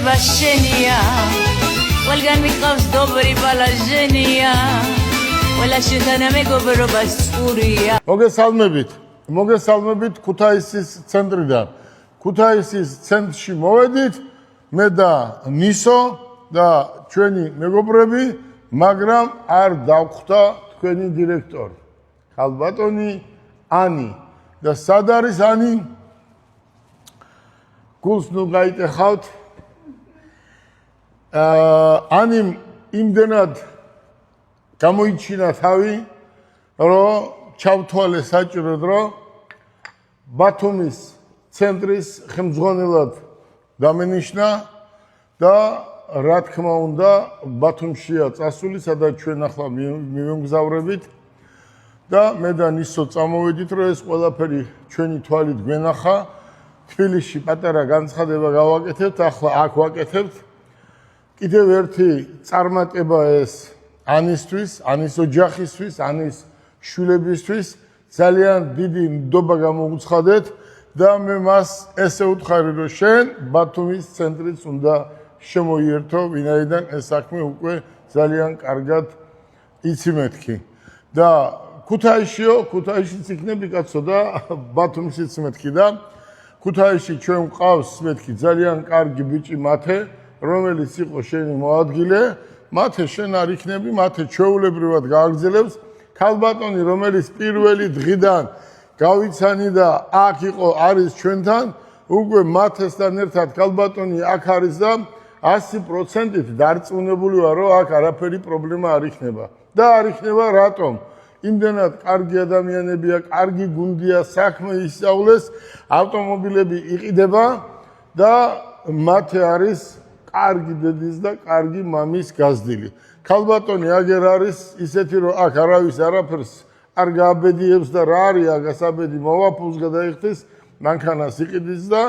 მოგება შენია ყველგან მიყავს დობრი ბალაჟენია ყველა შენთან მეგობრობა სწურია მოგესალმებით ქუთაისის ცენტრიდან ქუთაისის ცენტრში მოვედით მე და ნისო და ჩვენი მეგობრები მაგრამ არ დავხვდა თქვენი დირექტორი ხალბატონი ანი და სად არის ანი გულს ნუ გაიტეხავთ ანიმ იმდენად გამოიჩინა თავი რომ ჩავთვალე საჭიროდ რომ ბათუმის ცენტრის ხელმძღვანელად დამენიშნა და რა თქმა უნდა ბათუმშია წასული სადაც ჩვენ ახლა მივემგზავრებით და მე და ნისო წამოვედით რომ ეს ყველაფერი ჩვენი თვალით გვენახა თბილისში პატარა განცხადება გავაკეთებთ ახლა აქ ვაკეთებთ კიდევ ერთი წარმატება ეს ანისთვის ანის ოჯახისთვის ანის შვილებისთვის ძალიან დიდი ნდობა გამოუცხადეთ და მე მას ესე ვუთხარი რომ შენ ბათუმის ცენტრიც უნდა შემოიერთო ვინაიდან ეს საქმე უკვე ძალიან კარგად იცი მეთქი და ქუთაისშიც იქნები კაცო და ბათუმშიც მეთქი და ქუთაისში ჩვენ ვყავს მეთქი ძალიან კარგი ბიჭი მათე რომელიც იყო შენი მოადგილე მათე შენ არ იქნები მათე ჩვეულებრივად გააგრძელებს ქალბატონი რომელიც პირველი დღიდან გავიცანი და აქ იყო არის ჩვენთან უკვე მათესთან ერთად ქალბატონი აქ არის და 100%-ით დარწმუნებული ვარ რომ აქ არაფერი პრობლემა არ იქნება და არ იქნება რატომ იმდენად კარგი ადამიანებია კარგი გუნდია საქმე ისწავლეს ავტომობილები იყიდება და მათე არის კარგი დედის და კარგი მამის გაზრდილი ქალბატონი აგერ არის ისეთი რომ აქ არავის არაფერს არ გააბედიებს და რა არის აქ აბედი მოვაფულს გადაიხდის მანქანას იყიდის და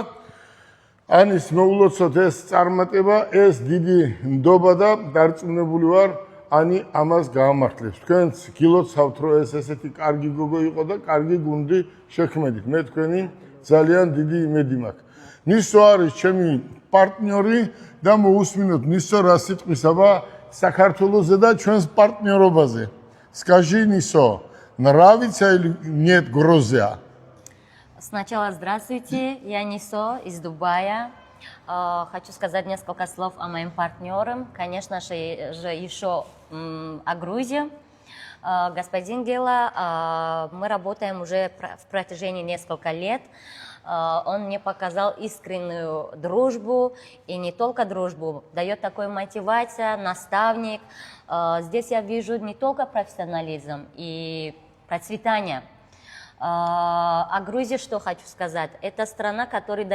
ანის მოულოცოთ ეს წარმატება ეს დიდი ნდობა და დარწმუნებული ვარ ანი ამას გაამართლებს თქვენც გილოცავთ რომ ეს ესეთი კარგი გოგო იყო და კარგი გუნდი შექმედით მე თქვენი ძალიან დიდი იმედი მაქვს ნისო არის ჩემი პარტნიორი და მოусმინოთ ნისო რა სიტყვისაბა საქართველოზე და ჩვენს პარტნიორობაზე скажи нисо нравится или нет Грузия Сначала здравствуйте, я Нисо из Дубая. Хочу сказать несколько слов о моим партнерам, конечно же еще о Грузии. Господин Гела, мы работаем уже в протяжении нескольких лет. Он мне показал искреннюю дружбу, и не только дружбу, дает такую мотивацию, наставник. Здесь я вижу не только профессионализм и процветание. О Грузии что хочу сказать. Это страна, которая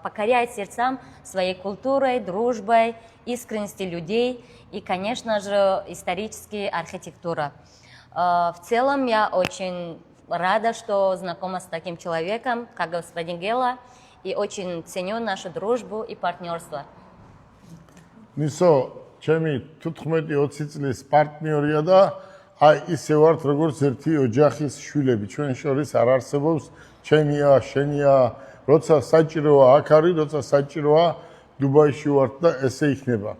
покоряет сердцам своей культурой, дружбой, искренностью людей и, конечно же, исторической архитектурой. В целом я очень рада, что знакома с таким человеком, как господин Гела, и очень ценю нашу дружбу и партнерство. Нисо, ჩემი 15-20 წლის პარტნიორია და აი ისე ვართ როგორც ერთი ოჯახის შვილები ჩვენ შორის არ არსებობს ჩემია შენია როცა საჭიროა აქ არის როცა საჭიროა დუბაიში ვართ და ესე იქნება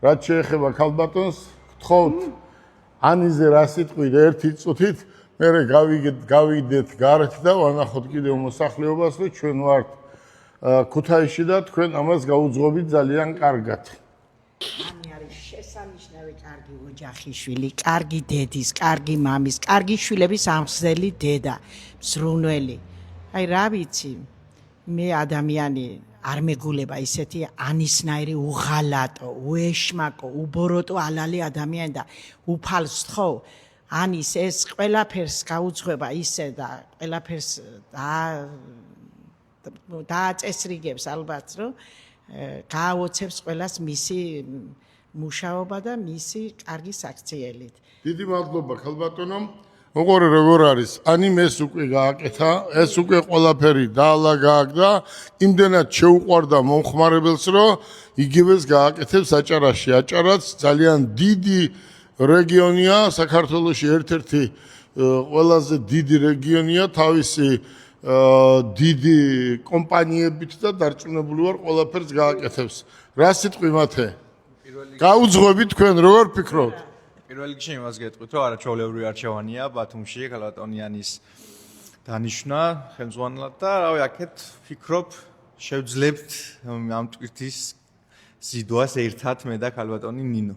რაც შეეხება ქალბატონს გთხოვთ ანიზე რა სიტყვით ერთი წუთით მე გავიდეთ გარეთ და ვანახოთ კიდევ მოსახლეობას რომ ჩვენ ვართ ქუთაისში და თქვენ ამას გაუძღობთ ძალიან კარგად შესანიშნავი კარგი ოჯახიშვილი, კარგი დედის, კარგი მამის, კარგი შვილების ამხსნელი დედა, მსრუნველი. აი რა ვიცი, მე ადამიანი არ მეგულება ისეთი ანისნაირი უღალატო, უეშმაკო, უბოროტო ალალი ადამიანი და უფალს თხოვ. ანის ეს ყველაფერს გაუძღვება ისე და ყველაფერს დააწესრიგებს ალბათ, რომ გააოცებს ყველას მისი მუშაობა და მისი კარგი საქციელით. დიდი მადლობა ქალბატონო. მოყურე როგორ არის? ანიმ ეს უკვე გააკეთა, ეს უკვე ყველაფერი დაალაგა და იმდენად შეუყვარდა მომხმარებელს, რომ იგივეს გააკეთებს აჭარაში. აჭარაც ძალიან დიდი რეგიონია, საქართველოში ერთ-ერთი ყველაზე დიდი რეგიონია თავისი დიდი კომპანიებით და დარწმუნებული ვარ ყველაფერს გააკეთებს. რა სიტყვი მათე? გაუძღვებით თქვენ როგორ ფიქრობთ? პირველ რიგში იმას გეტყვით, რომ არაჩვეულებრივი არჩევანია ბათუმში ქალბატონიანის დანიშვნა ხელმძღვანელად და რავი, აქეთ ვფიქრობ, შევძლებთ ამ ტვირთის ზიდვას ერთად მე და ქალბატონი ნინო.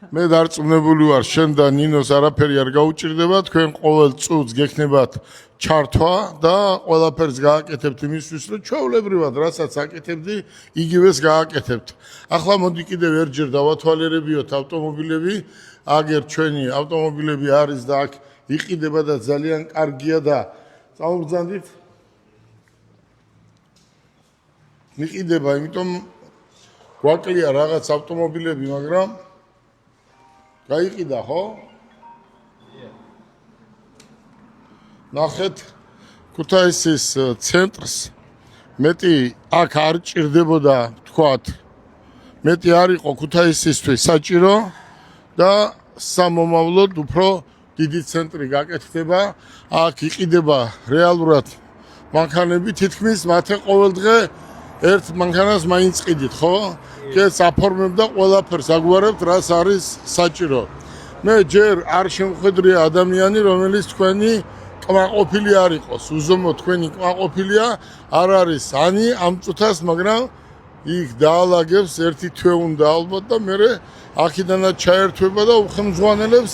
მე დარწმუნებული ვარ, შენ და ნინოს არაფერი არ გაუჭირდება, თქვენ ყოველ წუთს გექნებათ ჩართვა და ყველაფერს გააკეთებთ იმისთვის, რომ ჩვეულებრივად რასაც აკეთებდი, იგივეს გააკეთებთ. ახლა მოდი კიდევ ერთჯერ დავათვალიერებიოთ ავტომობილები, აგერ ჩვენი ავტომობილები არის და აქ იყიდება და ძალიან კარგია და წამობრძანდით. იყიდება, იმიტომ გვაკლია რაღაც ავტომობილები, მაგრამ გაიყიდა, ხო? ნახეთ ქუთაისის ცენტრს მეტი აქ არ ჭირდებოდა თქვათ მეტი არ იყო ქუთაისისთვის საჭირო და სამომავლოდ უფრო დიდი ცენტრი გაკეთდება აქ იყიდება რეალურად მანქანები თითქმის მათე ყოველდღე ერთ მანქანას მაინც ყიდით ხო? კეთს აფორმებდა ყველაფერს აგვარებთ რაც არის საჭირო მე ჯერ არ შემხედრია ადამიანი რომელიც თქვენი კმაყოფილი არ იყოს, უზომო თქვენი კმაყოფილია არ არის ანი ამ წუთას, მაგრამ იქ დაალაგებს ერთი თვე უნდა ალბათ და მე აქედანაც ჩაერთვება და უხელმძღვანელებს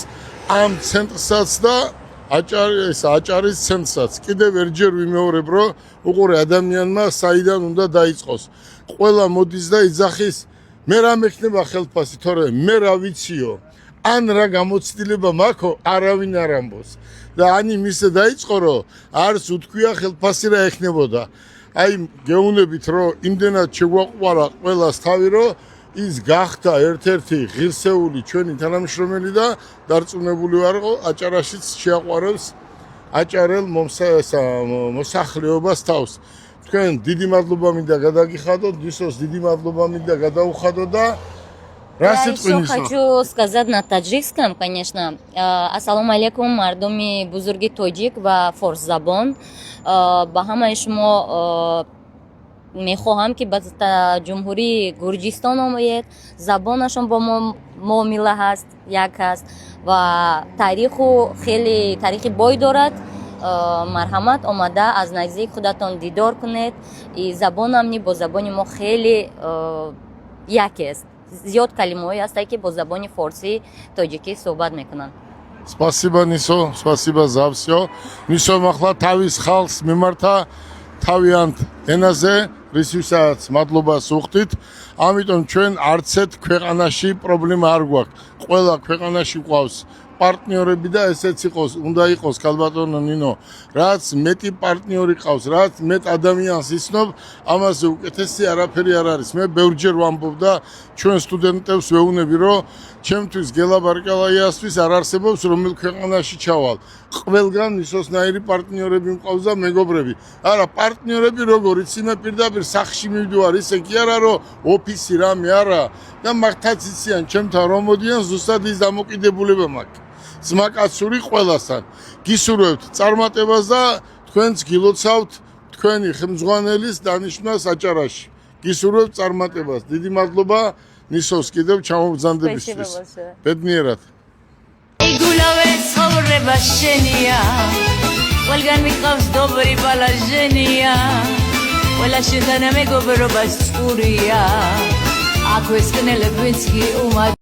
ამ ცენტრსაც და აჭარის ცენტრსაც. კიდევ ერთჯერ ვიმეორებ, რომ უყურე ადამიანმა საიდან უნდა დაიწყოს. ყველა მოდის და იძახის, მე რა მექნება ხელფასი, თორე მე რა ვიციო. ან რა გამოცდილება მაქვს, არავინ არ ამბობს. და ანი მისე დაიწყო რომ არც უთქვია ხელფასი რა ეხნებოდა. აი გეუბნებით რომ იმდენად შეგვაყვარა ყველას თავი რომ ის გახდა ერთ-ერთი ღირსეული ჩვენი თანამშრომელი და დარწმუნებული ვარ რომ აჭარაშიც შეაყვარებს აჭარელ მოსახლეობას თავს. თქვენ დიდი მადლობა მინდა გადაგიხადოთ, დისოს დიდი мадლობა მინდა გადაუხადოთ და Я еще хочу сказать на таджикском, конечно. Ассаламу алейкум, мардуми бузурги тоджик ва форс забон. Бахама ишмо мехоҳам ки ба ҷумҳурии Гурҷистон омоед. Забонашон бо мо мила ҳаст, як ҳаст ва таъриху хеле таърихи бой дорад. Марҳамат омада аз наздик худатон дидор кунед. И забонам ни бо забони мо хеле якест. Зиёд калимаҳое ҳастанд ки бо забони форсӣ тоҷикӣ суҳбат мекунанд. Спасибо Нисо, спасибо за всё. Нисо ახლა თავის ხალხს მიმართა თავიანთ ენაზე, რისთვისაც მადლობას უხდით. ამიტომ ჩვენ არცეთ ქვეყანაში პრობლემა არ გვაქვს. ყველა ქვეყანაში გვყავს პარტნიორები და ესეც იყოს, უნდა იყოს ქალბატონო ნინო, რაც მეტი პარტნიორი ყავს, რაც მეტ ადამიანს იცნობ, ამაზე უკეთესი არაფერი არ არის. მე ბევრჯერ ვამბობ და ჩვენ სტუდენტებს ვეუბნები, რომ ჩემთვის გელაბარკალაიასთვის არ არსებობს რომელ ქვეყანაში ჩავალ. ყველგან ისოსნაირი პარტნიორები მყავს და მეგობრები. არა, პარტნიორები როგორ იცი მე პირდაპირ სახში მივდივარ, ისე კი არა რომ ოფისი რამე არა და მაგთაც იციან ჩემთან რომ მოდიან ზუსტად ის დამოკიდებულება მაქვს. ძმაკაცური ყველასთან. გისურვებთ წარმატებას და თქვენც გილოცავთ თქვენი ხელმძღვანელის დანიშვნას აჭარაში. გისურვებთ წარმატებას. დიდი მადლობა ნისოს კიდევ ჩამობრძანდებისთვის. ბედნიერად. Egulave ცხოვრება შენია. ყველგან მიყავს დობრი ბალაჟენია. ყველა შენთან მეგობრობა სწურია. აქვე სკნელებიც კი უმად